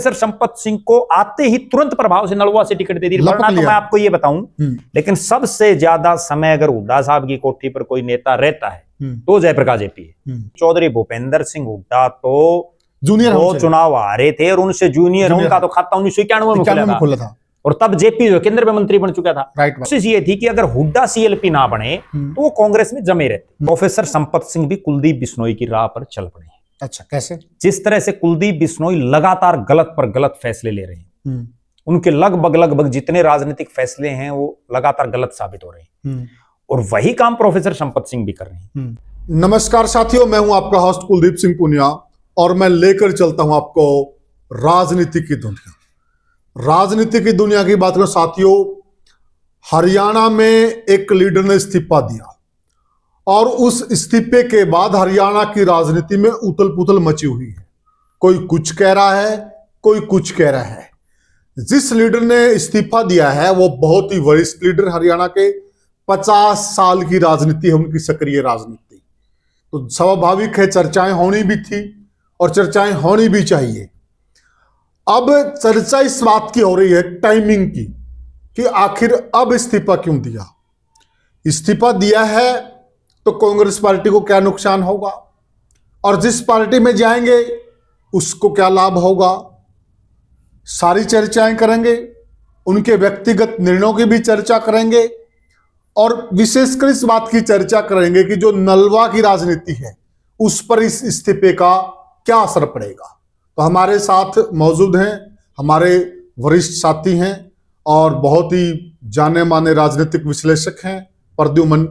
Professor Sampat Singh को आते ही तुरंत प्रभाव से नलवा से टिकट दे दी, वरना तो मैं आपको ये बताऊं, लेकिन सबसे ज्यादा समय अगर हुड्डा साहब की कोठी पर कोई नेता रहता है तो जयप्रकाश जेपी है। चौधरी भूपेंद्र सिंह हुड्डा तो जूनियर वो चुनाव हारे थे और उनसे जूनियर उनका तो खाता 1991 में खुला था और तब जेपी जो केंद्र में मंत्री बन चुका था। कोशिश ये थी कि अगर हुड्डा सीएलपी ना बने तो वो कांग्रेस में जमे रहते। प्रोफेसर संपत सिंह भी कुलदीप बिश्नोई की राह पर चल पड़े। अच्छा, कैसे? जिस तरह से कुलदीप बिश्नोई लगातार गलत पर गलत फैसले ले रहे हैं, उनके लगभग जितने राजनीतिक फैसले हैं वो लगातार गलत साबित हो रहे हैं और वही काम प्रोफेसर संपत सिंह भी कर रहे हैं। नमस्कार साथियों, मैं हूं आपका होस्ट कुलदीप सिंह पुनिया और मैं लेकर चलता हूं आपको राजनीति की दुनिया। राजनीति की दुनिया की बात करें साथियों, हरियाणा में एक लीडर ने इस्तीफा दिया और उस इस्तीफे के बाद हरियाणा की राजनीति में उथल पुथल मची हुई है। कोई कुछ कह रहा है, कोई कुछ कह रहा है। जिस लीडर ने इस्तीफा दिया है वो बहुत ही वरिष्ठ लीडर, हरियाणा के 50 साल की राजनीति है उनकी, सक्रिय राजनीति। तो स्वाभाविक है चर्चाएं होनी भी थी और चर्चाएं होनी भी चाहिए। अब चर्चा इस बात की हो रही है, टाइमिंग की, कि आखिर अब इस्तीफा क्यों दिया। इस्तीफा दिया है तो कांग्रेस पार्टी को क्या नुकसान होगा और जिस पार्टी में जाएंगे उसको क्या लाभ होगा, सारी चर्चाएं करेंगे। उनके व्यक्तिगत निर्णयों की भी चर्चा करेंगे और विशेषकर इस बात की चर्चा करेंगे कि जो नलवा की राजनीति है उस पर इस इस्तीफे का क्या असर पड़ेगा। तो हमारे साथ मौजूद हैं हमारे वरिष्ठ साथी हैं और बहुत ही जाने माने राजनीतिक विश्लेषक हैं प्रद्युमन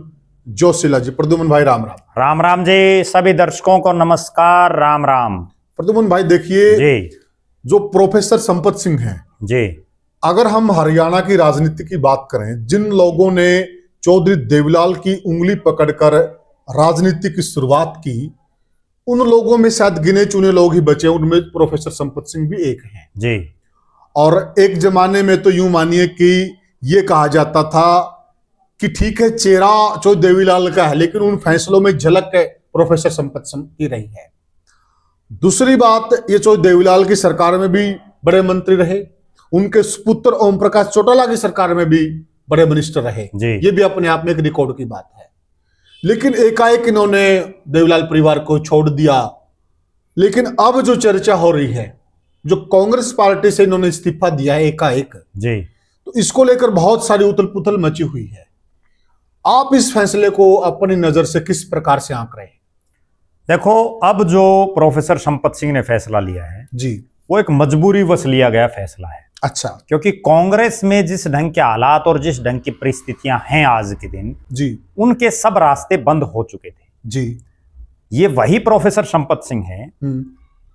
जोशीला जी। प्रद्युमन भाई राम राम। राम राम जी, सभी दर्शकों को नमस्कार, राम राम। प्रद्युमन भाई देखिए, जो प्रोफेसर संपत सिंह हैं जी, अगर हम हरियाणा की राजनीति की बात करें, जिन लोगों ने चौधरी देवीलाल की उंगली पकड़कर राजनीति की शुरुआत की, उन लोगों में शायद गिने चुने लोग ही बचे, उनमें प्रोफेसर संपत सिंह भी एक हैं जी। और एक जमाने में तो यूं मानिए कि ये कहा जाता था कि ठीक है चेहरा चौधरी देवीलाल का है लेकिन उन फैसलों में झलक प्रोफेसर संपत सिंह की रही है। दूसरी बात, ये चौधरी देवीलाल की सरकार में भी बड़े मंत्री रहे, उनके सुपुत्र ओम प्रकाश चौटाला की सरकार में भी बड़े मिनिस्टर रहे, ये भी अपने आप में एक रिकॉर्ड की बात है। लेकिन एकाएक इन्होंने देवीलाल परिवार को छोड़ दिया। लेकिन अब जो चर्चा हो रही है, जो कांग्रेस पार्टी से इन्होंने इस्तीफा दिया है एकाएक जी, तो इसको लेकर बहुत सारी उथल पुथल मची हुई है। आप इस फैसले को अपनी नजर से किस प्रकार से आंक रहे हैं? देखो, अब जो प्रोफेसर संपत सिंह ने फैसला लिया है जी, वो एक मजबूरीवश लिया गया फैसला है। अच्छा, क्योंकि कांग्रेस में जिस ढंग के हालात और जिस ढंग की परिस्थितियां हैं आज के दिन जी, उनके सब रास्ते बंद हो चुके थे जी। ये वही प्रोफेसर संपत सिंह हैं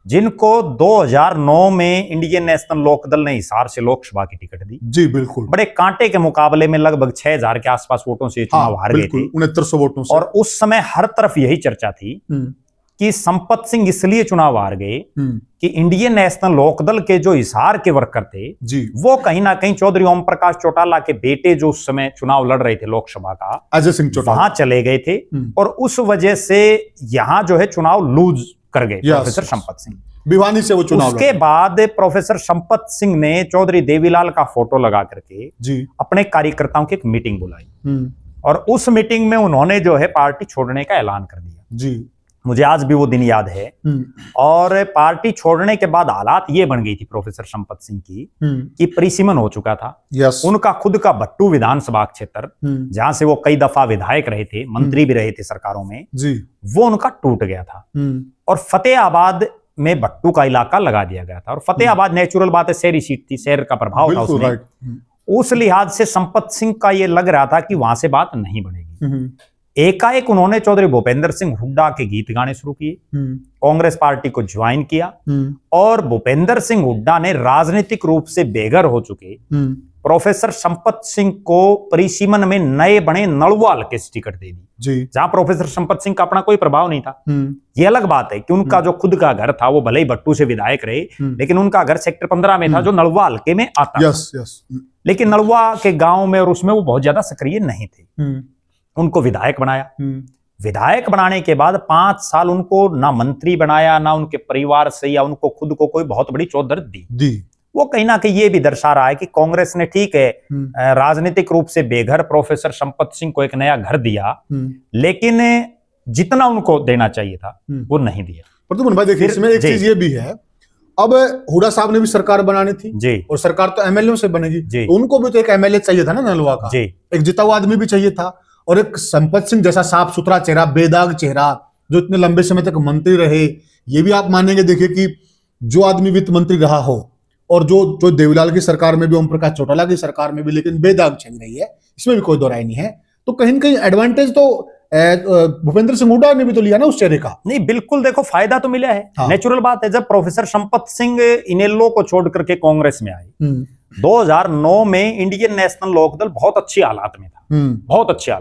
जिनको 2009 में इंडियन नेशनल लोकदल ने हिसार से लोकसभा की टिकट दी। जी बिल्कुल, बड़े कांटे के मुकाबले में लगभग 6000 के आसपास वोटों से चुनाव हार गए थे, 6900 वोटों से। और उस समय हर तरफ यही चर्चा थी कि संपत सिंह इसलिए चुनाव हार गए कि इंडियन नेशनल लोकदल के जो हिसार के वर्कर थे जी, वो कहीं ना कहीं चौधरी ओम प्रकाश चौटाला के बेटे जो उस समय चुनाव लड़ रहे थे लोकसभा का, अजय सिंह चौटाला, वहां चले गए थे और उस वजह से यहां जो है चुनाव लूज कर गए प्रोफेसर संपत सिंह। भिवानी से वो चुनाव। उसके बाद प्रोफेसर संपत सिंह ने चौधरी देवीलाल का फोटो लगा करके जी अपने कार्यकर्ताओं की एक मीटिंग बुलाई और उस मीटिंग में उन्होंने जो है पार्टी छोड़ने का ऐलान कर दिया जी। मुझे आज भी वो दिन याद है। और पार्टी छोड़ने के बाद हालात ये बन गई थी प्रोफेसर संपत सिंह की कि परिसीमन हो चुका था। उनका खुद का भट्टू विधानसभा क्षेत्र जहां से वो कई दफा विधायक रहे थे, मंत्री भी रहे थे सरकारों में जी, वो उनका टूट गया था और फतेहाबाद में भट्टू का इलाका लगा दिया गया था। और फतेहाबाद नेचुरल बात है, शहरी सीट थी, शहर का प्रभाव था उसमें। उस लिहाज से संपत सिंह का ये लग रहा था कि वहां से बात नहीं बढ़ेगी। एकाएक उन्होंने चौधरी भूपेंद्र सिंह हुड्डा के गीत गाने शुरू किए, कांग्रेस पार्टी को ज्वाइन किया और भूपेंद्र सिंह हुड्डा ने राजनीतिक रूप से बेघर हो चुके प्रोफेसर संपत सिंह को परिसीमन में नए बने नलवाल के टिकट दे दी, जहां प्रोफेसर संपत सिंह का अपना कोई प्रभाव नहीं था। यह अलग बात है कि उनका जो खुद का घर था वो भले ही भट्टू से विधायक रहे, लेकिन उनका घर सेक्टर 15 में था जो नलवाल के में आता था। लेकिन नलवा के गांव में और उसमें वो बहुत ज्यादा सक्रिय नहीं थे। उनको विधायक बनाया, विधायक बनाने के बाद 5 साल उनको ना मंत्री बनाया, ना उनके परिवार से या उनको खुद को कोई बहुत बड़ी चौधर दी। वो कहीं ना कहीं ये भी दर्शा रहा है कि कांग्रेस ने ठीक है राजनीतिक रूप से बेघर प्रोफेसर संपत सिंह को एक नया घर दिया, लेकिन जितना उनको देना चाहिए था वो नहीं दिया। प्रद्युम्न भाई देखिए, इसमें एक चीज ये भी है, अब हुड्डा साहब ने भी सरकार बनानी थी जी, और सरकार तो एमएलए से बनेगी, तो उनको भी तो एक एमएलए चाहिए था ना नलवा का जी, एक जिता हुआ आदमी भी चाहिए था, और एक संपत सिंह जैसा साफ सुथरा चेहरा, बेदाग चेहरा, जो इतने लंबे समय तक मंत्री रहे। ये भी आप मानेंगे देखिए कि जो आदमी वित्त मंत्री रहा हो, और जो देवीलाल की सरकार में भी, ओम प्रकाश चौटाला की सरकार में भी, लेकिन बेदाग चल रही है, इसमें भी कोई दो राय नहीं है। तो कहीं ना कहीं एडवांटेज तो भूपेंद्र सिंह हुड्डा ने भी तो लिया ना उस चेहरे का। नहीं बिल्कुल, देखो फायदा तो मिला है। हाँ। नेचुरल बात है, जब प्रोफेसर संपत सिंह इनेलो को छोड़ करके कांग्रेस में आए 2009 में इंडियन नेशनल लोकदल बहुत अच्छी हालात में था, बहुत अच्छे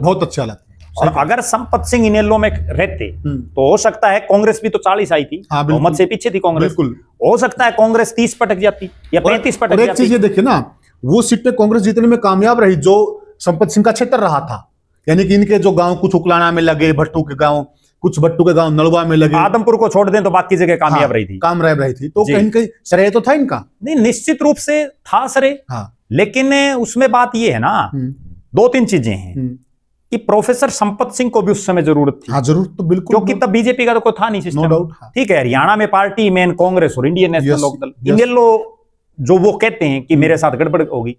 हालात। और अगर संपत सिंह इनेलो में रहते तो हो सकता है कांग्रेस भी तो 40 आई थी, बहुमत से पीछे थी कांग्रेस, हो सकता है कांग्रेस 30 पटक जाती या 35 पटक जाती। एक चीज ये देखिए ना, वो सीटें कांग्रेस जीतने में कामयाब रही जो संपत सिंह का क्षेत्र रहा था, यानी कि इनके जो गांव कुछ उकलाना में लगे, भट्टू के गांव, कुछ भट्टू के गांव नलवा में लगे, आदमपुर को छोड़ दें तो बाकी जगह कामयाब रही थी, कामयाब रही थी। तो कहीं कहीं श्रेय तो था इनका। नहीं निश्चित रूप से था श्रेय, लेकिन उसमें बात ये है ना, 2-3 चीजें हैं कि प्रोफेसर संपत सिंह को भी उस समय जरूरत थी। जरूरत तो बिल्कुल, क्योंकि तब बीजेपी का तो कोई था नहीं सिस्टम। ठीक है, हरियाणा में पार्टी मेन कांग्रेस और इंडियन नेशनल लोकदल, इनेलो जो वो कहते हैं कि मेरे साथ गड़बड़ होगी,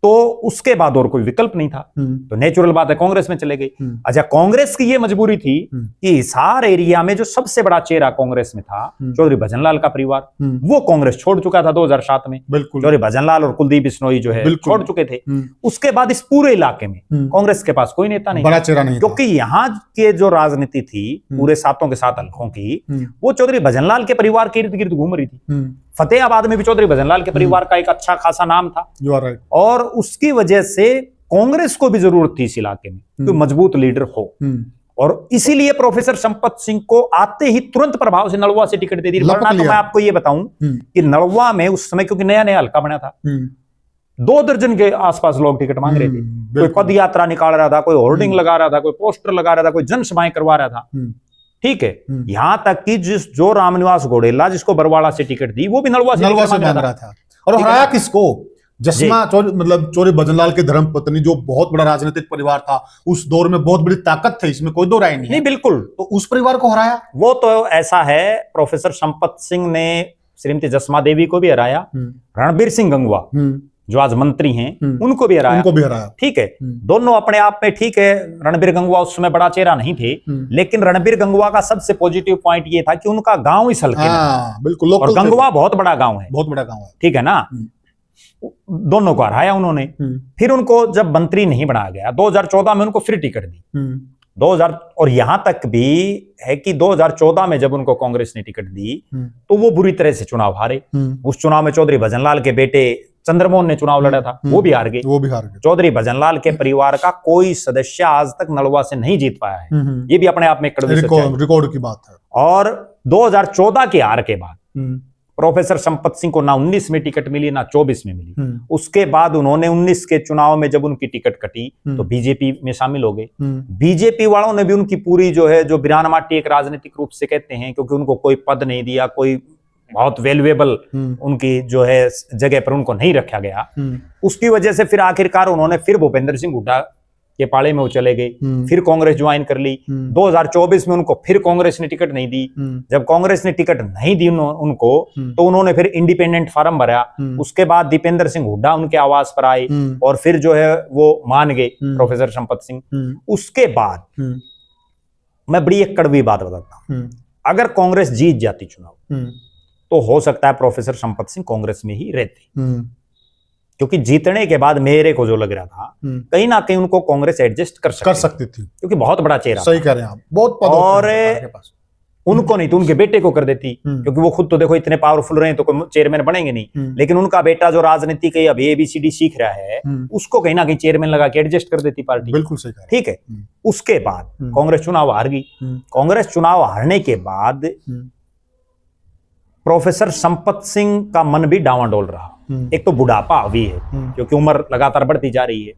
तो उसके बाद और कोई विकल्प नहीं था, तो नेचुरल बात है कांग्रेस में चले गए। अच्छा, कांग्रेस की ये मजबूरी थी कि हिसार एरिया में जो सबसे बड़ा चेहरा कांग्रेस में था, चौधरी भजनलाल का परिवार, वो कांग्रेस छोड़ चुका था 2007 में। चौधरी भजनलाल और कुलदीप बिश्नोई जो है छोड़ चुके थे। उसके बाद इस पूरे इलाके में कांग्रेस के पास कोई नेता नहीं, बड़ा चेहरा नहीं, क्योंकि यहाँ के जो राजनीति थी पूरे 7 के 7 हल्कों की, वो चौधरी भजनलाल के परिवार के इर्द गिर्द घूम रही थी। फतेहाबाद में भी चौधरी भजनलाल के परिवार का एक अच्छा खासा नाम था, और उसकी वजह से कांग्रेस को भी जरूरत थी इस इलाके में कोई मजबूत लीडर हो, और इसीलिए प्रोफेसर संपत सिंह को आते ही तुरंत प्रभाव से नलवा से टिकट दे दी। वरना तो मैं आपको ये बताऊं कि नलवा में उस समय, क्योंकि नया नया हल्का बना था, 2 दर्जन के आसपास लोग टिकट मांग रहे थे। कोई पद यात्रा निकाल रहा था, कोई होर्डिंग लगा रहा था, कोई पोस्टर लगा रहा था, कोई जनसभाएं करवा रहा था। ठीक है, यहां तक कि जो रामनिवास घोड़ेला जिसको बरवाड़ा से टिकट दी, वो भी नलवा से मांग रहा था। और हराया किसको? जसमा मतलब चौधरी भजनलाल की धर्मपत्नी, जो बहुत बड़ा राजनीतिक परिवार था उस दौर में, बहुत बड़ी ताकत थी, इसमें कोई दो राय नहीं। बिल्कुल, तो उस परिवार को हराया। वो तो ऐसा है, प्रोफेसर संपत सिंह ने श्रीमती जसमा देवी को भी हराया, रणबीर सिंह गंगवा जो आज मंत्री हैं उनको भी हराया। ठीक है, दोनों अपने आप में ठीक है। रणबीर गंगवा उस समय बड़ा चेहरा नहीं थे, लेकिन रणबीर गंगवा का सबसे पॉजिटिव पॉइंट ये था कि उनका गांव इस हल्के में, बिल्कुल, और गंगवा बहुत बड़ा गांव है, बहुत बड़ा गांव है। ठीक है ना, दोनों को हराया उन्होंने। फिर उनको जब मंत्री नहीं बनाया गया, 2014 में उनको फिर टिकट दी 2000, और यहां तक भी है कि 2014 में जब उनको कांग्रेस ने टिकट दी तो वो बुरी तरह से चुनाव हारे। उस चुनाव में चौधरी भजनलाल के बेटे चंद्रमोहन ने चुनाव लड़ा था, वो भी हार गए। चौधरी भजनलाल के परिवार का कोई सदस्य आज तक नलवा से नहीं जीत पाया है, ये भी अपने आप में एक रिकॉर्ड की बात है। और 2014 के हार के बाद प्रोफेसर संपत सिंह को ना 19 में टिकट मिली ना 24 में मिली। उसके बाद उन्होंने 19 के चुनाव में जब उनकी टिकट कटी तो बीजेपी में शामिल हो गए। बीजेपी वालों ने भी उनकी पूरी जो है, जो बिरानमाटी एक राजनीतिक रूप से कहते हैं, क्योंकि उनको कोई पद नहीं दिया, कोई बहुत वैल्यूएबल उनकी जो है जगह पर उनको नहीं रखा गया, उसकी वजह से फिर आखिरकार उन्होंने फिर भूपेंद्र सिंह हुड्डा के पाले में वो चले गए, फिर कांग्रेस ज्वाइन कर ली। 2024 में उनको फिर कांग्रेस ने टिकट नहीं दी। जब कांग्रेस ने टिकट नहीं दी उनको, तो उन्होंने फिर इंडिपेंडेंट फार्म भरा। उसके बाद दीपेंद्र सिंह हुड्डा उनके आवास पर आए और फिर जो है वो मान गए प्रोफेसर संपत सिंह। उसके बाद मैं बड़ी एक कड़वी बात बताता हूं, अगर कांग्रेस जीत जाती चुनाव तो हो सकता है प्रोफेसर संपत सिंह कांग्रेस में ही रहते, क्योंकि जीतने के बाद मेरे को जो लग रहा था कहीं ना कहीं उनको कांग्रेस एडजस्ट कर सकती थी, क्योंकि बहुत बड़ा चेहरा। सही कह रहे हैं आप, बहुत और उनको नहीं तो उनके बेटे को कर देती, क्योंकि वो खुद तो देखो इतने पावरफुल रहे तो कोई चेयरमैन बनेंगे नहीं, लेकिन उनका बेटा जो राजनीति के अभी ABCD सीख रहा है उसको कहीं ना कहीं चेयरमैन लगा के एडजस्ट कर देती पार्टी। बिल्कुल सही, ठीक है। उसके बाद कांग्रेस चुनाव हार गई। कांग्रेस चुनाव हारने के बाद प्रोफेसर संपत सिंह का मन भी डावाडोल रहा। एक तो बुढ़ापा अभी है क्योंकि उम्र लगातार बढ़ती जा रही है।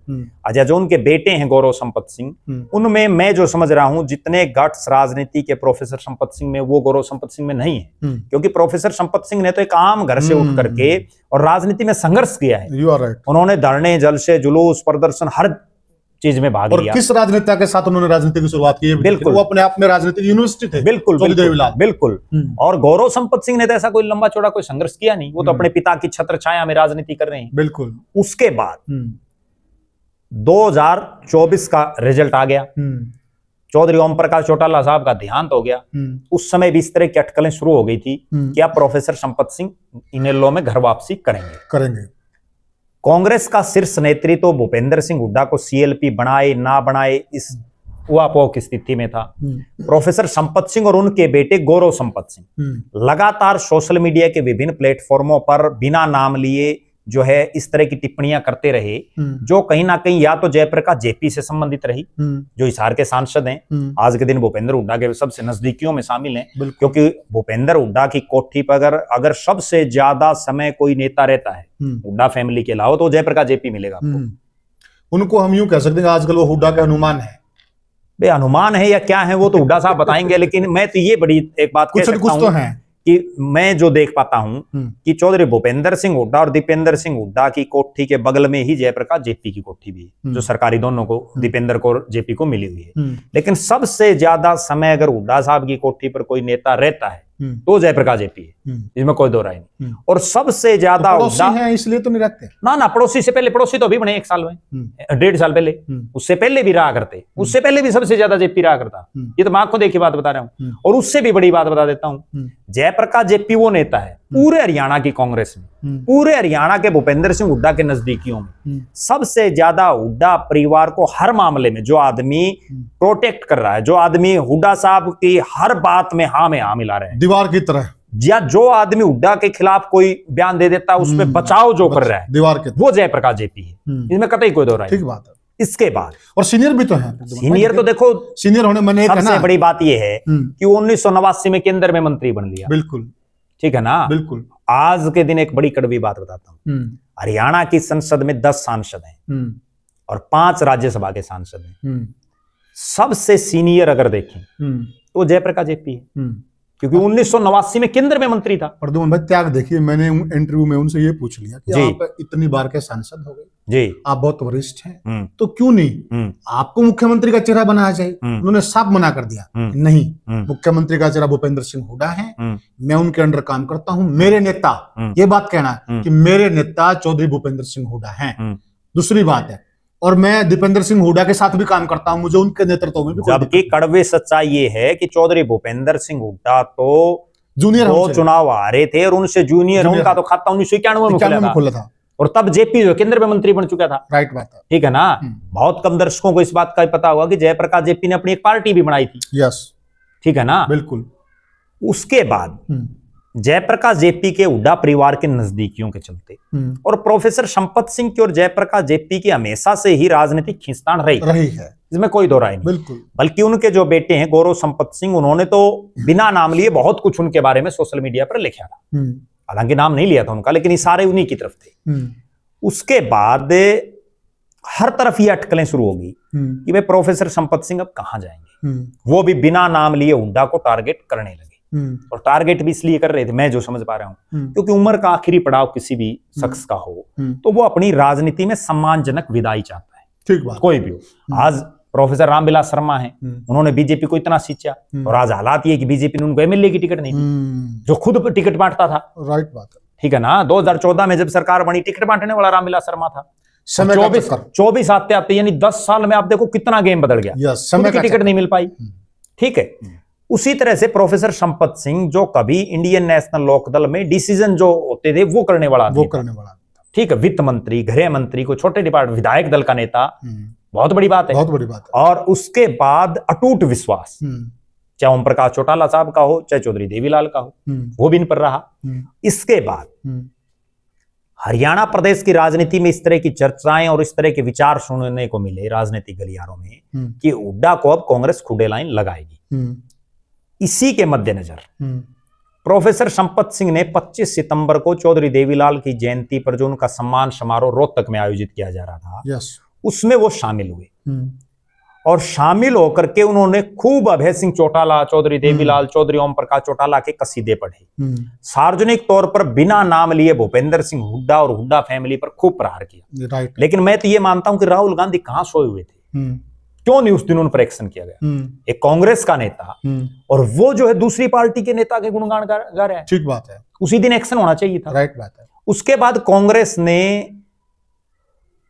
अच्छा, जो उनके बेटे हैं गौरव संपत सिंह, उनमें मैं जो समझ रहा हूं जितने गट्स राजनीति के प्रोफेसर संपत सिंह में वो गौरव संपत सिंह में नहीं है, क्योंकि प्रोफेसर संपत सिंह ने तो एक आम घर से उठ करके और राजनीति में संघर्ष किया है। उन्होंने धरने, जलसे, जुलूस, प्रदर्शन हर चीज में भाग लिया। किस राजनेता के साथ उन्होंने राजनीति की शुरुआत की? बिल्कुल, वो अपने आप में राजनीतिक यूनिवर्सिटी थे। बिल्कुल बिल्कुल। और गौरव संपत सिंह ने तो ऐसा कोई लंबा चौड़ा कोई संघर्ष किया नहीं, वो तो अपने पिता की छत्र छाया में राजनीति कर रहे हैं। बिल्कुल। उसके बाद 2024 का रिजल्ट आ गया, चौधरी ओम प्रकाश चौटाला साहब का देहांत हो गया। उस समय भी इस तरह की अटकलें शुरू हो गई थी कि अब प्रोफेसर संपत सिंह इनेलो में घर वापसी करेंगे। कांग्रेस का शीर्ष नेतृत्व तो भूपेंद्र सिंह हुड्डा को सीएलपी बनाए ना बनाए इस उहापोह की स्थिति में था। प्रोफेसर संपत सिंह और उनके बेटे गौरव संपत सिंह लगातार सोशल मीडिया के विभिन्न प्लेटफॉर्मों पर बिना नाम लिए जो है इस तरह की टिप्पणियां करते रहे, जो कहीं ना कहीं या तो जयप्रकाश जेपी से संबंधित रही, जो हिसार के सांसद हैं, आज के दिन भूपेंद्र हुड्डा के सबसे नजदीकियों में शामिल हैं, क्योंकि भूपेंद्र हुड्डा की कोठी पर अगर सबसे ज्यादा समय कोई नेता रहता है हुड्डा फैमिली के अलावा तो जयप्रकाश जेपी मिलेगा आपको। उनको हम यूं कह सकते हैं आजकल वो हुड्डा के हनुमान है। बे हनुमान है या क्या है वो तो हुड्डा साहब बताएंगे, लेकिन मैं तो ये बड़ी एक बात कह सकता हूं तो है कि मैं जो देख पाता हूं कि चौधरी भूपेंद्र सिंह हुड्डा और दीपेंद्र सिंह हुड्डा की कोठी के बगल में ही जयप्रकाश जेपी की कोठी भी है, जो सरकारी दोनों को दीपेंद्र को और जेपी को मिली हुई है। लेकिन सबसे ज्यादा समय अगर हुड्डा साहब की कोठी पर कोई नेता रहता है तो जयप्रकाश जेपी है, इसमें कोई दो राय नहीं। और सबसे ज्यादा पड़ोसी हैं इसलिए तो नहीं रखते ना, पड़ोसी से पहले, पड़ोसी तो अभी बने 1 साल में, 1.5 साल पहले, उससे पहले भी रहा करते, उससे पहले भी सबसे ज्यादा जेपी रहा करता। ये तो मैं आंखों देखी बात बता रहा हूं। और उससे भी बड़ी बात बता देता हूं, जयप्रकाश जेपी वो नेता है पूरे हरियाणा की कांग्रेस में, पूरे हरियाणा के भूपेंद्र सिंह हुड्डा के नजदीकियों में सबसे ज्यादा हुड्डा परिवार को हर मामले में जो आदमी प्रोटेक्ट कर रहा है, जो आदमी हुड्डा साहब की हर बात में हाँ में हाँ मिला रहे हैं दीवार की तरह, या जो आदमी हुड्डा के खिलाफ कोई बयान दे देता है उस पर बचाव जो कर रहा है दीवार के, वो जयप्रकाश जेपी है, इसमें कतई कोई दो राय। ठीक बात है। इसके बाद और सीनियर भी तो है, सीनियर तो देखो सीनियर होने मैंने सबसे बड़ी बात यह है कि 1989 में केंद्र में मंत्री बन लिया। बिल्कुल ठीक है ना। बिल्कुल। आज के दिन एक बड़ी कड़वी बात बताता हूं, हरियाणा की संसद में 10 सांसद हैं और 5 राज्यसभा के सांसद हैं। सबसे सीनियर अगर देखें तो जयप्रकाश जेपी है, क्योंकि 1989 में केंद्र में मंत्री था। प्रद्युमन भाई त्याग देखिए, मैंने इंटरव्यू में उनसे ये पूछ लिया कि आप इतनी बार के सांसद हो गए जी, आप बहुत वरिष्ठ हैं, तो क्यों नहीं आपको मुख्यमंत्री का चेहरा बनाया जाए? उन्होंने साफ मना कर दिया, नहीं, मुख्यमंत्री का चेहरा भूपेंद्र सिंह हुड्डा है, मैं उनके अंडर काम करता हूं, मेरे नेता, ये बात कहना कि मेरे नेता चौधरी भूपेंद्र सिंह हुड्डा हैं। दूसरी बात है, और मैं दीपेंद्र सिंह हुड्डा के साथ भी काम करता हूं, मुझे उनके नेतृत्व में भी। जबकि कड़वे सच्चाई ये है कि चौधरी भूपेंद्र सिंह हुड्डा तो जूनियर दो चुनाव हारे थे और उनसे जूनियर उनका तो खाता 1991 में खुला था, और तब जेपी जो केंद्र में मंत्री बन चुका था। राइट बात है। ठीक है ना। बहुत कम दर्शकों को इस बात का पता होगा कि जयप्रकाश जेपी ने अपनी एक पार्टी भी बनाई थी। यस, ठीक है ना। बिल्कुल। उसके बाद जयप्रकाश जेपी के हुड्डा परिवार के नजदीकियों के चलते और प्रोफेसर संपत सिंह की और जयप्रकाश जेपी की हमेशा से ही राजनीतिक खींचतान रही है, इसमें कोई दो राय नहीं। बिल्कुल। बल्कि उनके जो बेटे हैं गौरव संपत सिंह, उन्होंने तो बिना नाम लिए बहुत कुछ उनके बारे में सोशल मीडिया पर लिखा था, हालांकि नाम नहीं लिया था उनका, लेकिन इशारे उन्हीं की तरफ थे। उसके बाद हर तरफ ये अटकलें शुरू होगी कि भाई प्रोफेसर संपत सिंह अब कहां जाएंगे, वो भी बिना नाम लिए हुड्डा को टारगेट करने लगे। और टारगेट भी इसलिए कर रहे थे, मैं जो समझ पा रहा हूं, क्योंकि उम्र का आखिरी पड़ाव किसी भी शख्स का हो तो वो अपनी राजनीति में सम्मानजनक विदाई चाहता है। ठीक बात। कोई भी हो। आज प्रोफेसर रामविलास शर्मा है, उन्होंने बीजेपी को इतना सींचा, और आज हालात ये कि बीजेपी ने उनको एमएलए की टिकट नहीं दी, जो खुद टिकट बांटता था। राइट बात है। ठीक है ना। 2014 में जब सरकार बनी, टिकट बांटने वाला रामविलास शर्मा था। 24 आते आते यानी 10 साल में आप देखो कितना गेम बदल गया, समय की टिकट नहीं मिल पाई। ठीक है। उसी तरह से प्रोफेसर संपत सिंह, जो कभी इंडियन नेशनल लोकदल में डिसीजन जो होते थे वो करने वाला था। ठीक है। वित्त मंत्री, गृह मंत्री को छोटे डिपार्टमेंट, विधायक दल का नेता, बहुत बड़ी बात है, बहुत बड़ी बात है। और उसके बाद अटूट विश्वास, चाहे ओम प्रकाश चौटाला साहब का हो, चाहे चौधरी देवीलाल का हो, वो भी इन पर रहा। इसके बाद हरियाणा प्रदेश की राजनीति में इस तरह की चर्चाएं और इस तरह के विचार सुनने को मिले राजनीतिक गलियारों में कि हुड्डा को अब कांग्रेस खुडे लाइन लगाएगी। इसी के मद्देनजर प्रोफेसर संपत सिंह ने 25 सितंबर को चौधरी देवीलाल की जयंती पर जो उनका सम्मान समारोह रोहतक में आयोजित किया जा रहा था, उसमें वो शामिल हुए और शामिल होकर के उन्होंने खूब अभय सिंह चौटाला, चौधरी देवीलाल, चौधरी ओम प्रकाश चौटाला के कसीदे पढ़े। सार्वजनिक तौर पर बिना नाम लिए भूपेंद्र सिंह हुड्डा और हुड्डा फैमिली पर खूब प्रहार किया। लेकिन मैं तो ये मानता हूं कि राहुल गांधी कहां सोए हुए थे, क्यों नहीं उस दिन उन पर एक्शन किया गया? एक कांग्रेस का नेता और वो जो है दूसरी पार्टी के नेता के गुणगान गा रहा है। ठीक बात है, उसी दिन एक्शन होना चाहिए था। राइट बात है। उसके बाद कांग्रेस ने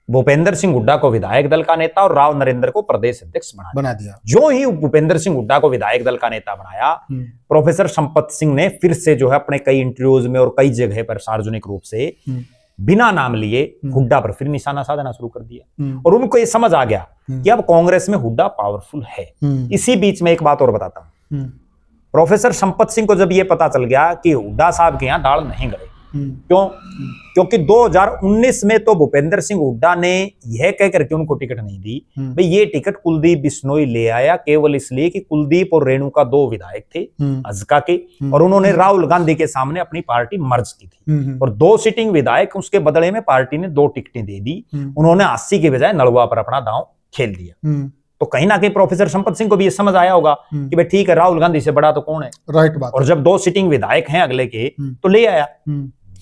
भूपेंद्र सिंह हुड्डा को विधायक दल का नेता और राव नरेंद्र को प्रदेश अध्यक्ष बना दिया। जो ही भूपेंद्र सिंह हुड्डा को विधायक दल का नेता बनाया, प्रोफेसर संपत सिंह ने फिर से जो है अपने कई इंटरव्यूज में और कई जगह पर सार्वजनिक रूप से बिना नाम लिए हुड्डा पर फिर निशाना साधना शुरू कर दिया और उनको ये समझ आ गया कि अब कांग्रेस में हुड्डा पावरफुल है। इसी बीच में एक बात और बताता हूं, प्रोफेसर संपत सिंह को जब ये पता चल गया कि हुड्डा साहब के यहां दाल नहीं गए, क्यों? क्योंकि 2019 में तो भूपेंद्र सिंह हुड्डा ने यह कहकर के उनको टिकट नहीं दी, भाई ये टिकट कुलदीप बिश्नोई ले आया केवल इसलिए कि कुलदीप और रेणुका दो विधायक थे हजका के और उन्होंने राहुल गांधी के सामने अपनी पार्टी मर्ज की थी और 2 सिटिंग विधायक, उसके बदले में पार्टी ने 2 टिकटें दे दी। उन्होंने 80 के बजाय नलवा पर अपना दांव खेल दिया। तो कहीं ना कहीं प्रोफेसर संपत सिंह को भी ये समझ आया होगा कि भाई ठीक है, राहुल गांधी से बड़ा तो कौन है। राइट बात। और जब 2 सिटिंग विधायक हैं अगले के, तो ले आया।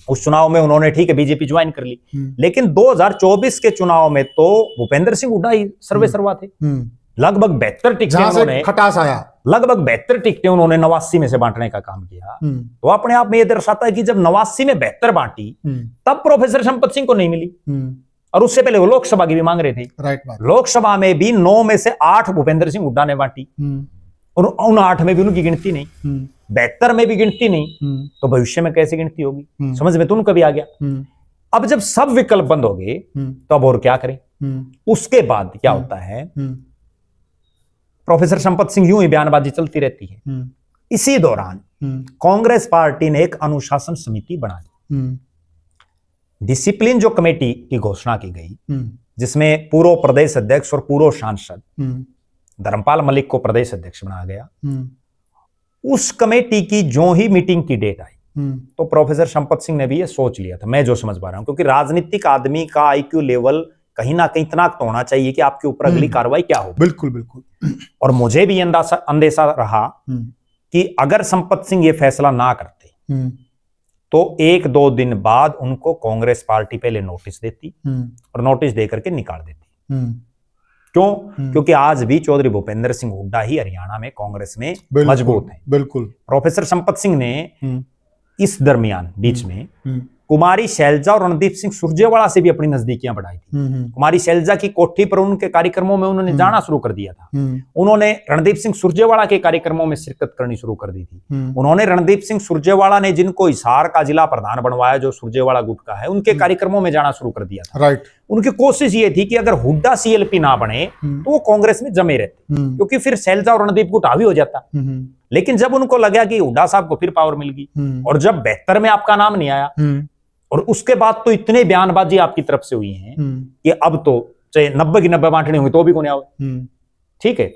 उस चुनाव में उन्होंने ठीक है बीजेपी ज्वाइन कर ली, लेकिन 2024 के चुनाव में तो भूपेंद्र सिंह हुड्डा ही सर्वे सर्वा थे। लगभग 72 टिकटें उन्होंने खटास आया, लगभग 72 टिकटें उन्होंने 89 में से बांटने का काम किया। तो अपने आप में यह दर्शाता है कि जब 89 में 72 बांटी तब प्रोफेसर संपत सिंह को नहीं मिली और उससे पहले वो लोकसभा की भी मांग रहे थे। राइट बात। लोकसभा में भी 9 में से 8 भूपेंद्र सिंह हुड्डा ने बांटी और उन 8 में भी उनकी गिनती नहीं, 72 में भी गिनती नहीं, तो भविष्य में कैसे गिनती होगी? समझ में तो उनको भी आ गया। अब जब सब विकल्प बंद हो गए तो अब और क्या करें? उसके बाद क्या होता है, प्रोफेसर संपत सिंह यूं ही बयानबाजी चलती रहती है। इसी दौरान कांग्रेस पार्टी ने एक अनुशासन समिति बना दी, डिसिप्लिन जो कमेटी की घोषणा की गई, जिसमें पूर्व प्रदेश अध्यक्ष और पूर्व सांसद धर्मपाल मलिक को प्रदेश अध्यक्ष बनाया गया। उस कमेटी की जो ही मीटिंग की डेट आई तो प्रोफेसर संपत सिंह ने भी ये सोच लिया था, मैं जो समझ पा रहा हूं, क्योंकि राजनीतिक आदमी का आईक्यू लेवल कहीं ना कहीं इतना तो होना चाहिए कि आपके ऊपर अगली कार्रवाई क्या हो। बिल्कुल बिल्कुल। और मुझे भी अंदेशा रहा कि अगर संपत सिंह ये फैसला ना करते तो 1-2 दिन बाद उनको कांग्रेस पार्टी पहले नोटिस देती और नोटिस देकर के निकाल देती। क्यों? क्योंकि आज भी चौधरी भूपेंद्र सिंह हुड्डा ही हरियाणा में कांग्रेस में मजबूत है। बिल्कुल। प्रोफेसर संपत सिंह ने इस दरमियान बीच में कुमारी शैलजा और रणदीप सिंह सुरजेवाला से भी अपनी नजदीकियां बढ़ाई थी। कुमारी शैलजा की कोठी पर उनके कार्यक्रमों में उन्होंने जाना शुरू कर दिया था। उन्होंने रणदीप सिंह सुरजेवाला के कार्यक्रमों में शिरकत करनी शुरू कर दी थी। उन्होंने रणदीप सिंह सुरजेवाला ने जिनको हिसार का जिला प्रधान बनवाया, जो सुरजेवाला गुट का है, उनके कार्यक्रमों में जाना शुरू कर दिया था। राइट। उनकी कोशिश ये थी कि अगर हुड्डा सीएलपी ना बने तो वो कांग्रेस में जमे रहते, क्योंकि फिर शैलजा और रणदीप गुट हावी हो जाता। लेकिन जब उनको लगा कि हुड्डा साहब को फिर पावर मिल गई और जब 72 में आपका नाम नहीं आया और उसके बाद तो इतने बयानबाजी आपकी तरफ से हुई है कि अब तो चाहे 90 की 90 बांटनी होंगी तो भी कोई आओ, ठीक है।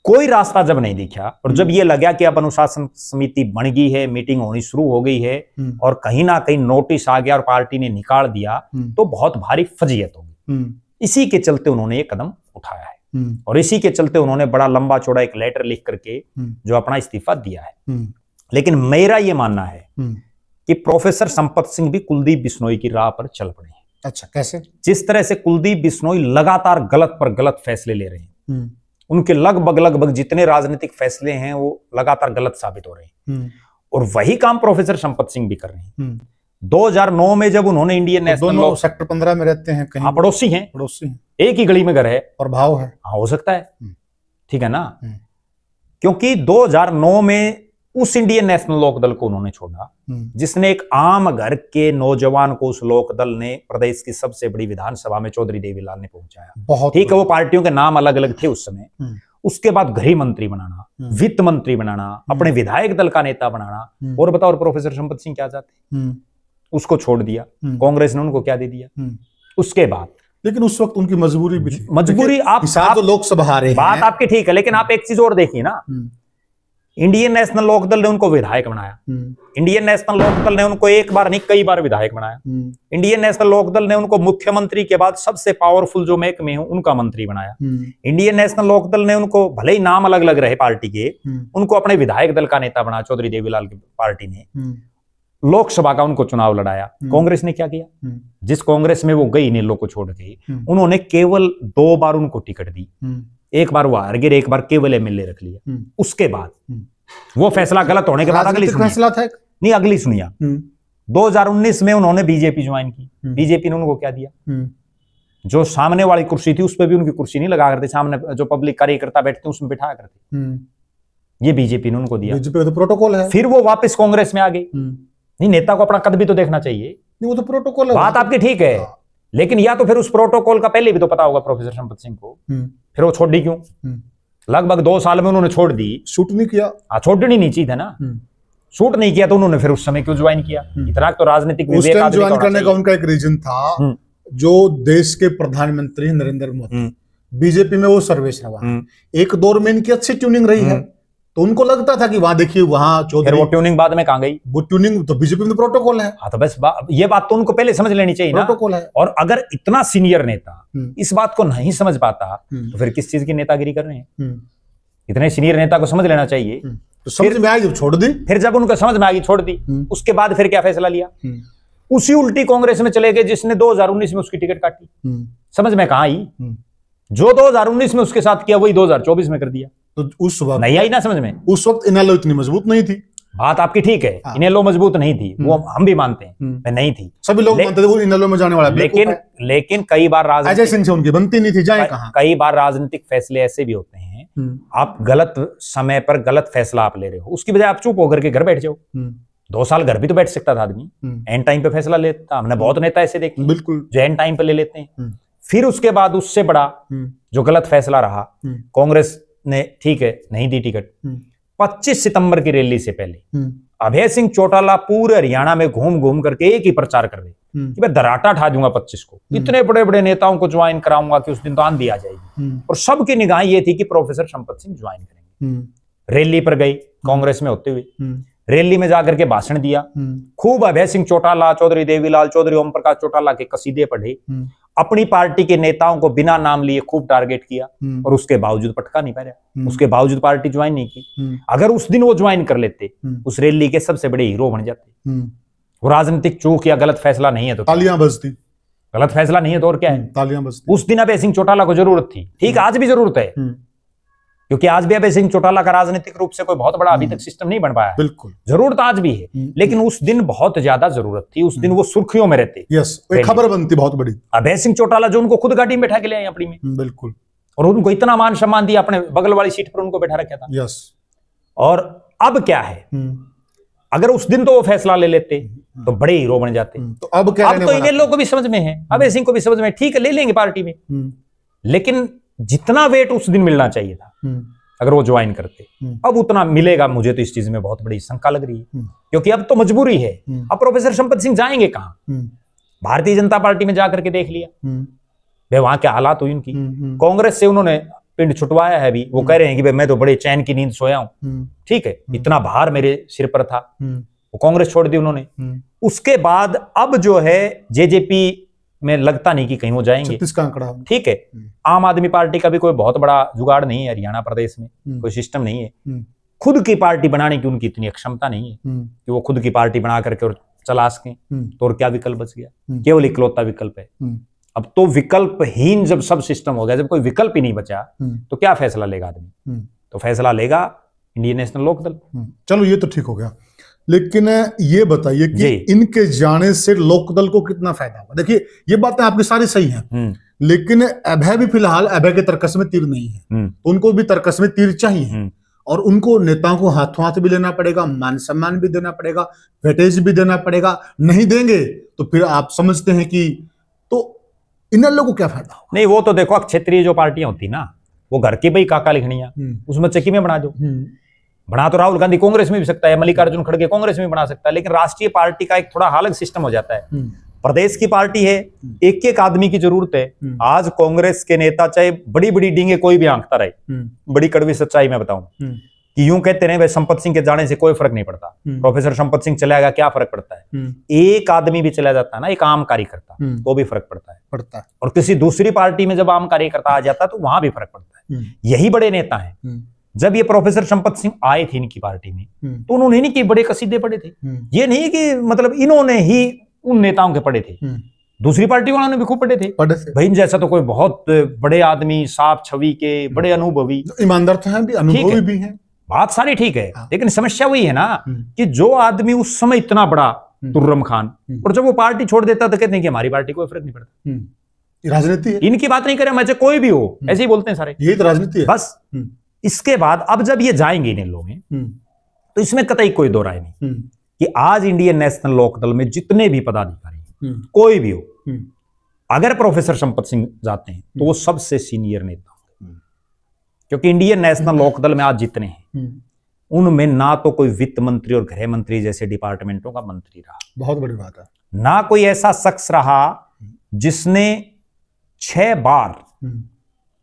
कोई रास्ता जब नहीं दिखा और जब ये लगा कि अब अनुशासन समिति बन गई है, मीटिंग होनी शुरू हो गई है और कहीं ना कहीं नोटिस आ गया और पार्टी ने निकाल दिया, तो बहुत भारी फजीयत होगी। इसी के चलते उन्होंने ये कदम उठाया है और इसी के चलते उन्होंने बड़ा लंबा चौड़ा एक लेटर लिख करके जो अपना इस्तीफा दिया है। लेकिन मेरा ये मानना है कि प्रोफेसर संपत सिंह भी कुलदीप बिश्नोई की राह पर चल पड़े हैं। अच्छा, कैसे? जिस तरह से कुलदीप बिश्नोई लगातार गलत पर गलत फैसले ले रहे हैं, उनके लगभग जितने राजनीतिक फैसले हैं वो लगातार गलत साबित हो रहे हैं और वही काम प्रोफेसर संपत सिंह भी कर रहे हैं। 2009 में जब उन्होंने इंडियन नेशनल दोनों सेक्टर 15 में रहते हैं, कहीं पड़ोसी हैं, एक ही गली में घर है और भाव है। हाँ, हो सकता है, ठीक है ना। क्योंकि 2009 में उस इंडियन नेशनल लोकदल को उन्होंने छोड़ा जिसने एक आम घर के नौजवान को उस लोकदल ने प्रदेश की सबसे बड़ी विधानसभा में चौधरी देवीलाल ने पहुंचाया। बहुत ठीक है, वो पार्टियों के नाम अलग अलग थे उस समय। उसके बाद गृह मंत्री बनाना, वित्त मंत्री बनाना, अपने विधायक दल का नेता बनाना, और बताओ और प्रोफेसर संपत सिंह क्या चाहते? उसको छोड़ दिया, कांग्रेस ने उनको क्या दे दिया। उसके बाद लेकिन उस वक्त उनकी मजबूरी भी थी। मजबूरी आप तो लोकसभा हारे, बात आपकी ठीक है, लेकिन आप एक चीज और देखिए ना इंडियन नेशनल लोकदल ने उनको विधायक बनाया। इंडियन नेशनल लोकदल ने उनको एक बार नहीं कई बार विधायक बनाया। इंडियन नेशनल लोकदल ने उनको मुख्यमंत्री के बाद सबसे पावरफुल जो महकमे हो उनका मंत्री बनाया। इंडियन नेशनल लोकदल ने उनको, भले ही नाम अलग अलग रहे पार्टी के, उनको अपने विधायक दल का नेता बनाया। चौधरी देवीलाल की पार्टी ने लोकसभा का उनको चुनाव लड़ाया। कांग्रेस ने क्या किया? जिस कांग्रेस में वो गई इनेलो को छोड़ के, उन्होंने केवल 2 बार उनको टिकट दी। एक बार वो हार गए, एक बार केवल एमएलए रख लिया। उसके बाद वो फैसला गलत होने के बाद अगली फैसला था नहीं, अगली सुनिया 2019 में उन्होंने बीजेपी ज्वाइन की। बीजेपी ने उनको क्या दिया? जो सामने वाली कुर्सी थी उस पर भी उनकी कुर्सी नहीं लगा करते, सामने जो पब्लिक कार्यकर्ता बैठते उसमें बिठा करते। ये बीजेपी ने उनको दिया। बीजेपी तो प्रोटोकॉल है। फिर वो वापस कांग्रेस में आ गई। नहीं, नेता को अपना कद भी तो देखना चाहिए। नहीं, वो तो प्रोटोकॉल है। बात आपकी ठीक है, लेकिन या तो फिर उस प्रोटोकॉल का पहले भी तो पता होगा प्रोफेसर संपत सिंह को, फिर वो छोड़ दी क्यों? लगभग 2 साल में उन्होंने छोड़ दी। शूट नहीं किया। छोड़नी नहीं चाहिए था ना। शूट नहीं किया तो उन्होंने फिर उस समय क्यों ज्वाइन किया? इतना तो राजनीतिक विवेक ज्वाइन करने का उनका एक रीजन था, जो देश के प्रधानमंत्री नरेंद्र मोदी, बीजेपी में वो सर्वेश रहा, एक दौर में इनकी अच्छी ट्यूनिंग रही है, तो उनको लगता था कि वहां देखिए वहां चौधरी। वो ट्यूनिंग बाद में कहां गई? वो ट्यूनिंग तो बीजेपी में प्रोटोकॉल है। हाँ, तो बस ये बात तो उनको पहले समझ लेनी चाहिए ना, प्रोटोकॉल है। और अगर इतना सीनियर नेता इस बात को नहीं समझ पाता तो फिर किस चीज की नेतागिरी कर रहे हैं? इतने सीनियर नेता को समझ लेना चाहिए। तो समझ में आई, जब छोड़ दी, फिर जब उनको समझ में आ गई छोड़ दी, उसके बाद फिर क्या फैसला लिया? उसी उल्टी कांग्रेस में चले गए जिसने 2019 में उसकी टिकट काटी। समझ में कहां आई? जो 2019 में उसके साथ किया वही 2024 में कर दिया। तो उस वक्त नहीं आई ना समझ में। उस वक्त इनेलो इतनी मजबूत नहीं थी। बात आपकी ठीक है, इनेलो मजबूत नहीं थी, वो हम भी मानते हैं, नहीं थी। सभी लोग मानते थे वो इनेलो में जाने वाला। लेकिन कई बार अजय सिंह से उनकी बनती नहीं थी, जाए कहां? कई बार राजनीतिक फैसले ऐसे भी होते हैं, आप गलत समय पर गलत फैसला आप ले रहे हो, उसकी बजाय आप चुप होकर के घर बैठ जाओ। 2 साल घर भी तो बैठ सकता था आदमी, एंड टाइम पे फैसला लेता। हमने बहुत नेता ऐसे देखे बिल्कुल जो एंड टाइम पे ले लेते हैं। फिर उसके बाद उससे बड़ा जो गलत फैसला रहा, कांग्रेस ने ठीक है नहीं दी टिकट। 25 सितंबर की रैली से पहले अभय सिंह चौटाला पूरे हरियाणा में घूम घूम करके एक ही प्रचार कर रहे कि मैं दराटा ठा दूंगा 25 को, इतने बड़े बड़े नेताओं को ज्वाइन कराऊंगा कि उस दिन तो आंधी आ जाएगी। और सबकी निगाह ये थी कि प्रोफेसर संपत सिंह ज्वाइन करेंगे। रैली पर गई कांग्रेस में होते हुए, रैली में जाकर के भाषण दिया, खूब अभय सिंह चौटाला, चौधरी देवीलाल, चौधरी ओम प्रकाश चौटाला के कसीदे पढ़े, अपनी पार्टी के नेताओं को बिना नाम लिए खूब टारगेट किया, और उसके बावजूद पटका नहीं पाया, उसके बावजूद पार्टी ज्वाइन नहीं की। अगर उस दिन वो ज्वाइन कर लेते, उस रैली के सबसे बड़े हीरो बन जाते। वो राजनीतिक चूक या गलत फैसला नहीं है तो तालियां बजती, गलत फैसला नहीं है तो और क्या है? तालियां बजती। उस दिन अभय सिंह चौटाला को जरूरत थी, ठीक आज भी जरूरत है, क्योंकि आज भी अभय सिंह चौटाला का राजनीतिक रूप से कोई बहुत बड़ा अभी तक सिस्टम नहीं बन पाया। बिल्कुल जरूरत आज भी है, लेकिन उस दिन बहुत ज्यादा जरूरत थी। उस दिन वो सुर्खियों में रहते, एक खबर बनती बहुत बड़ी। अभय सिंह चौटाला जो उनको खुद गाड़ी में बैठा के ले आए अपनी में, बिल्कुल, और उनको इतना मान सम्मान दिया, अपने बगल वाली सीट पर उनको बैठा रखा था। यस। और अब क्या है, अगर उस दिन तो वो फैसला ले लेते तो बड़े हीरो बन जाते। तो अब क्या? अब तो इन लोगों को भी समझ में है, अभय सिंह को भी समझ में, ठीक है ले लेंगे पार्टी में, लेकिन जितना वेट उस दिन मिलना चाहिए था अगर वो ज्वाइन करते, अब उतना मिलेगा। मुझे तो इस चीज में बहुत बड़ी शंका लग रही है, क्योंकि अब तो मजबूरी है। अब प्रोफेसर संपत सिंह जाएंगे कहां? भारतीय जनता पार्टी में जाकर के देख लिया वे वहां क्या हालात हुई उनकी। कांग्रेस से उन्होंने पिंड छुटवाया है अभी, वो कह रहे हैं कि भाई मैं तो बड़े चैन की नींद सोया हूं, ठीक है, इतना भार मेरे सिर पर था, वो कांग्रेस छोड़ दी उन्होंने। उसके बाद अब जो है जेजेपी में लगता नहीं कि कहीं वो जाएंगे, 36 का आंकड़ा, ठीक है। आम आदमी पार्टी का भी कोई बहुत बड़ा जुगाड़ नहीं है हरियाणा प्रदेश में, कोई सिस्टम नहीं है, खुद की पार्टी बनाने की उनकी इतनी क्षमता नहीं है कि वो खुद की पार्टी बना करके और चला सकें। तो और क्या विकल्प बच गया? केवल इकलौता विकल्प है। अब तो विकल्पहीन जब सब सिस्टम हो गया, जब कोई विकल्प ही नहीं बचा, तो क्या फैसला लेगा आदमी? तो फैसला लेगा इंडियन नेशनल लोकदल। चलो ये तो ठीक हो गया, लेकिन ये बताइए कि इनके जाने से लोकदल को कितना फायदा होगा? देखिए ये बातें आपकी सारी सही हैं, लेकिन अभय भी फिलहाल अभय के तर्कस में तीर नहीं है, तो उनको भी तर्कस में तीर चाहिए, और उनको नेताओं को हाथों हाथ भी लेना पड़ेगा, मान सम्मान भी देना पड़ेगा, वेटेज भी देना पड़ेगा। नहीं देंगे तो फिर आप समझते हैं कि तो इन लोगों को क्या फायदा होगा? नहीं, वो तो देखो क्षेत्रीय जो पार्टियां होती ना, वो घर की भाई काका लिखनिया, उसमें चक्की में बना दो। बना तो राहुल गांधी कांग्रेस में भी सकता है, मल्लिकार्जुन खड़गे कांग्रेस में भी बना सकता है, लेकिन राष्ट्रीय पार्टी का एक थोड़ा अलग सिस्टम हो जाता है। प्रदेश की पार्टी है, एक एक आदमी की जरूरत है। आज कांग्रेस के नेता चाहे बड़ी बड़ी डींगे कोई भी आंकता रहे, बड़ी कड़वी सच्चाई में बताऊं कि यूं कहते रहे भाई संपत सिंह के जाने से कोई फर्क नहीं पड़ता, प्रोफेसर संपत सिंह चला गया क्या फर्क पड़ता है, एक आदमी भी चला जाता है ना, एक आम कार्यकर्ता, तो भी फर्क पड़ता है। और किसी दूसरी पार्टी में जब आम कार्यकर्ता आ जाता है तो वहां भी फर्क पड़ता है। यही बड़े नेता हैं। जब ये प्रोफेसर संपत सिंह आए थे इनकी पार्टी में तो उन्होंने नहीं कि बड़े कसीदे पढ़े थे, ये नहीं कि मतलब इन्होंने ही उन नेताओं के पढ़े थे, दूसरी पार्टी वालों ने भी खूब पढ़े थे भाई जैसा तो कोई बहुत बड़े आदमी, साफ छवि के, बड़े अनुभवी, ईमानदार तो हैं भी, अनुभवी भी हैं, बात सारी ठीक है। लेकिन समस्या वही है ना कि जो आदमी उस समय इतना बड़ा तुर्रम खान, और जब वो पार्टी छोड़ देता तो कहते हैं कि हमारी पार्टी कोई फर्क नहीं पड़ता, राजनीति है, इनकी बात नहीं करें, मैं कोई भी हो, ऐसे ही बोलते हैं सारे, यही तो राजनीति है बस। इसके बाद अब जब ये जाएंगे इन लोग तो इसमें कतई कोई दो राय नहीं कि आज इंडियन नेशनल लोकदल में जितने भी पदाधिकारी कोई भी हो, अगर प्रोफेसर संपत सिंह जाते हैं तो वो सबसे सीनियर नेता होंगे, क्योंकि इंडियन नेशनल लोकदल में आज जितने हैं उनमें ना तो कोई वित्त मंत्री और गृह मंत्री जैसे डिपार्टमेंटों का मंत्री रहा, बहुत बड़ी बात है, ना कोई ऐसा शख्स रहा जिसने 6 बार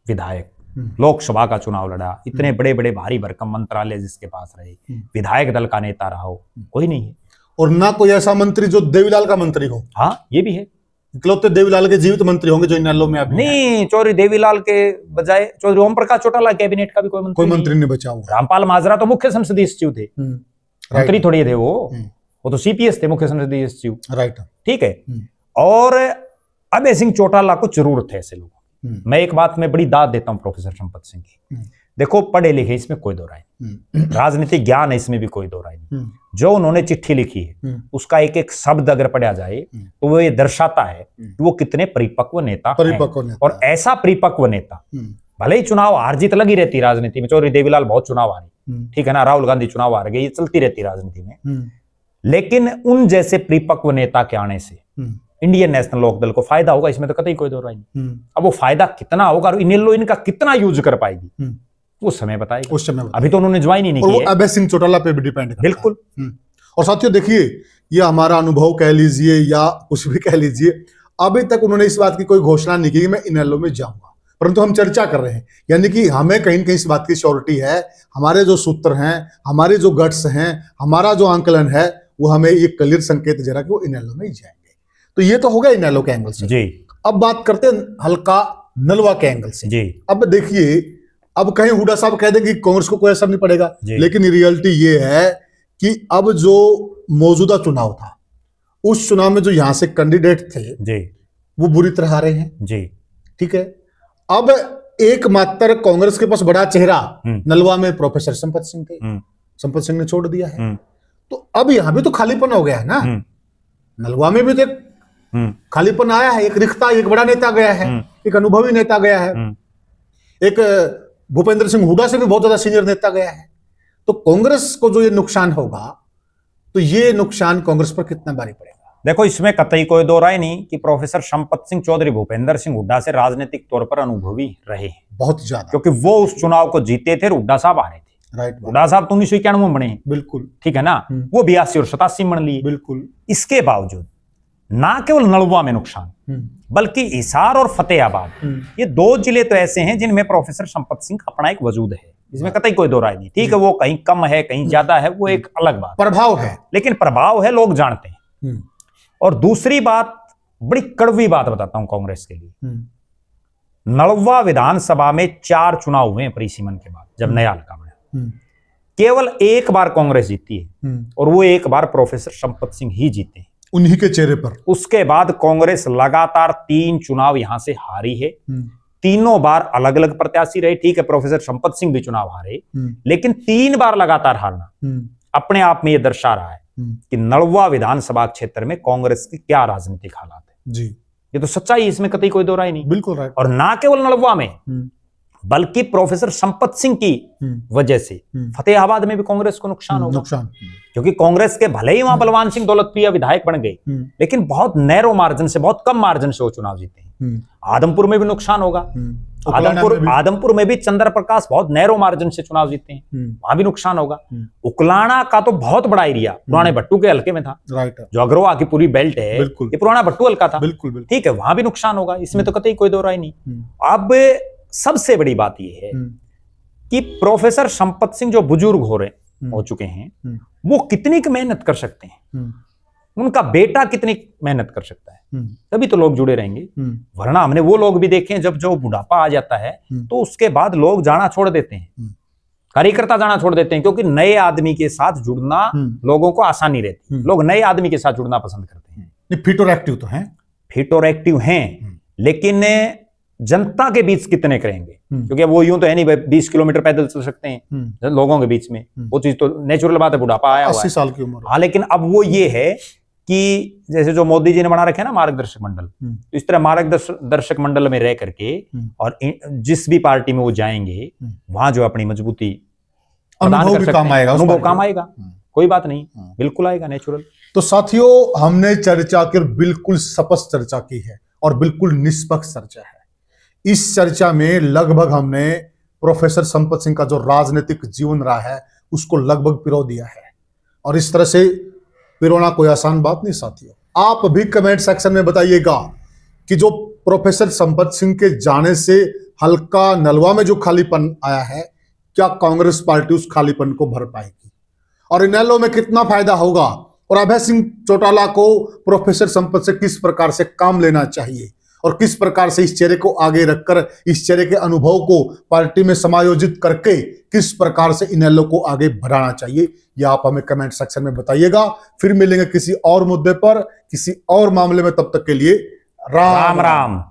विधायक लोकसभा का चुनाव लड़ा, इतने बड़े बड़े भारी भरकम मंत्रालय जिसके पास रहे, विधायक दल का नेता रहा हो, कोई नहीं है। और ना कोई ऐसा मंत्री जो देवीलाल का मंत्री हो, हाँ ये भी है, इकलौते देवीलाल के जीवित मंत्री होंगे जो इनेलो में अभी नहीं, चौधरी देवीलाल के बजाय चौधरी ओम प्रकाश चौटाला कैबिनेट का भी कोई मंत्री नहीं बचा हुआ। रामपाल माजरा तो मुख्य संसदीय सचिव थे, मंत्री थोड़ी थे वो तो सीपीएस थे, मुख्य संसदीय सचिव, राइट, ठीक है। और अभय सिंह चौटाला को जरूरत है ऐसे लोगों। मैं एक बात में बड़ी दाद देता हूं प्रोफेसर संपत सिंह की, देखो पढ़े लिखे इसमें कोई दो राय नहीं, राजनीतिक ज्ञान है इसमें भी कोई दो राय नहीं, जो उन्होंने चिट्ठी लिखी है उसका एक एक शब्द अगर पढ़ा जाए तो वो ये दर्शाता है कि वो कितने परिपक्व नेता हैं। और ऐसा परिपक्व नेता, भले ही चुनाव हार जीत लगी रहती राजनीति में, चौधरी देवीलाल बहुत चुनाव हारे, ठीक है ना, राहुल गांधी चुनाव हार गए, ये चलती रहती राजनीति में, लेकिन उन जैसे परिपक्व नेता के आने से इंडियन नेशनल लोकदल को फायदा होगा, इसमें तो कतई कोई दो राय नहीं। अब वो फायदा कितना होगा और इनेलो इनका कितना यूज कर पाएगी वो समय बताएगा, उस समय अभी तो उन्होंने ज्वाइन ही नहीं किया, अभय सिंह चौटाला पे भी डिपेंड करता है। बिल्कुल। और साथियों देखिए, ये हमारा अनुभव कह लीजिए या कुछ भी कह लीजिए, अभी तक उन्होंने इस बात की कोई घोषणा नहीं की कि मैं इनेलो में जाऊंगा, परंतु हम चर्चा कर रहे हैं, यानी कि हमें कहीं न कहीं इस बात की श्योरिटी है, हमारे जो सूत्र हैं, हमारे जो गट्स हैं, हमारा जो आंकलन है, वो हमें ये क्लियर संकेत दे रहा कि वो इनेलो में ही जाएंगे। तो ये तो हो गया इनेलो के एंगल से जी। अब बात करते हैं हल्का नलवा के एंगल से जी। अब देखिए, अब कहीं हुड्डा साहब कह देंगे कि कांग्रेस को कोई असर नहीं पड़ेगा, लेकिन रियलिटी ये है कि अब जो मौजूदा चुनाव था, उस चुनाव में जो यहां से कैंडिडेट थे जी, वो बुरी तरह हारे हैं जी, ठीक है। अब एकमात्र कांग्रेस के पास बड़ा चेहरा नलवा में प्रोफेसर संपत सिंह थे, संपत सिंह ने छोड़ दिया है, तो अब यहां भी तो खालीपन हो गया है ना, नलवा में भी तो खालीपन आया है, एक रिश्ता, एक बड़ा नेता गया है, एक अनुभवी नेता गया है, एक भूपेंद्र सिंह हुड्डा से भी बहुत ज्यादा सीनियर नेता गया है। तो कांग्रेस को जो ये नुकसान होगा, तो ये नुकसान कांग्रेस पर कितना भारी पड़ेगा? देखो, इसमें कतई कोई दो राय नहीं कि प्रोफेसर संपत सिंह चौधरी भूपेंद्र सिंह हुड्डा से राजनीतिक तौर पर अनुभवी रहे बहुत ज्यादा, क्योंकि वो उस चुनाव को जीते थे, हुड्डा साहब हारे थे। राइट, हुड्डा साहब तो 1991 में बने, बिल्कुल ठीक है ना, वो 82 और 87 में लिए, बिल्कुल। इसके बावजूद ना केवल नलवा में नुकसान, बल्कि हिसार और फतेहाबाद, ये 2 जिले तो ऐसे हैं जिनमें प्रोफेसर संपत सिंह का अपना एक वजूद है, इसमें कतई कोई दो राय नहीं। ठीक है, वो कहीं कम है कहीं ज्यादा है, वो एक अलग बात, प्रभाव है, लेकिन प्रभाव है, लोग जानते हैं। और दूसरी बात, बड़ी कड़वी बात बताता हूं कांग्रेस के लिए, नलवा विधानसभा में 4 चुनाव हुए परिसीमन के बाद, जब नया लगा बना, केवल 1 बार कांग्रेस जीती है, और वो 1 बार प्रोफेसर संपत सिंह ही जीते हैं, उन्हीं के चेहरे पर। उसके बाद कांग्रेस लगातार 3 चुनाव यहां से हारी है, तीनों बार अलग अलग प्रत्याशी रहे। ठीक है, प्रोफेसर संपत सिंह भी चुनाव हारे, लेकिन 3 बार लगातार हारना अपने आप में यह दर्शा रहा है कि नलवा विधानसभा क्षेत्र में कांग्रेस की क्या राजनीतिक हालात है जी। ये तो सच्चाई, इसमें कतई कोई दो राय नहीं, बिल्कुल राइट। और ना केवल नलवा में, बल्कि प्रोफेसर संपत सिंह की वजह से फतेहाबाद में भी कांग्रेस को नुकसान होगा, क्योंकि कांग्रेस के भले ही वहां बलवान सिंह दौलतप्रिया विधायक बन गए, लेकिन बहुत नैरो मार्जिन से, बहुत कम मार्जिन से वो चुनाव जीते हैं। आदमपुर में भी नुकसान होगा, आदमपुर में भी चंद्र प्रकाश बहुत नैरो मार्जिन से चुनाव जीते हैं, वहां भी नुकसान होगा। उकलाना का तो बहुत बड़ा एरिया पुराने भट्टू के हल्के में था, जो अग्रवा की पूरी बेल्ट है, ये पुराना भट्टू हल्का था, ठीक है, वहां भी नुकसान होगा, इसमें तो कतई कोई दो राय नहीं। अब सबसे बड़ी बात यह है कि प्रोफेसर संपत सिंह जो बुजुर्ग हो चुके हैं, वो कितनी मेहनत कर सकते हैं, उनका बेटा कितनी मेहनत कर सकता है, तभी तो लोग जुड़े रहेंगे। वरना हमने वो लोग भी देखे हैं, जब जो बुढ़ापा आ जाता है तो उसके बाद लोग जाना छोड़ देते हैं, कार्यकर्ता जाना छोड़ देते हैं, क्योंकि नए आदमी के साथ जुड़ना लोगों को आसानी रहती है। लोग नए आदमी के साथ जुड़ना पसंद करते हैं। फिट और एक्टिव तो हैं, फिट और एक्टिव हैं, लेकिन जनता के बीच कितने करेंगे, क्योंकि वो यूं तो है नहीं 20 किलोमीटर पैदल चल सकते हैं लोगों के बीच में, वो चीज तो नेचुरल बात है, बुढ़ापा आया हुआ है 80 साल की उम्र। हाँ, लेकिन अब वो ये है कि जैसे जो मोदी जी ने बना रखे हैं ना मार्गदर्शक मंडल, तो इस तरह मार्गदर्शक मंडल में रह करके और जिस भी पार्टी में वो जाएंगे वहां जो अपनी मजबूती अनुभव भी काम आएगा, अनुभव काम आएगा, कोई बात नहीं, बिल्कुल आएगा, नेचुरल। तो साथियों, हमने चर्चा कर बिल्कुल स्पष्ट चर्चा की है और बिल्कुल निष्पक्ष चर्चा है। इस चर्चा में लगभग हमने प्रोफेसर संपत सिंह का जो राजनीतिक जीवन रहा है उसको लगभग पिरो दिया है, और इस तरह से पिरोना कोई आसान बात नहीं साथियों। आप भी कमेंट सेक्शन में बताइएगा कि जो प्रोफेसर संपत सिंह के जाने से हल्का नलवा में जो खालीपन आया है, क्या कांग्रेस पार्टी उस खालीपन को भर पाएगी, और इनेलो में कितना फायदा होगा, और अभय सिंह चौटाला को प्रोफेसर संपत से किस प्रकार से काम लेना चाहिए, और किस प्रकार से इस चेहरे को आगे रखकर इस चेहरे के अनुभव को पार्टी में समायोजित करके किस प्रकार से इनेलो को आगे बढ़ाना चाहिए, यह आप हमें कमेंट सेक्शन में बताइएगा। फिर मिलेंगे किसी और मुद्दे पर, किसी और मामले में, तब तक के लिए राम राम।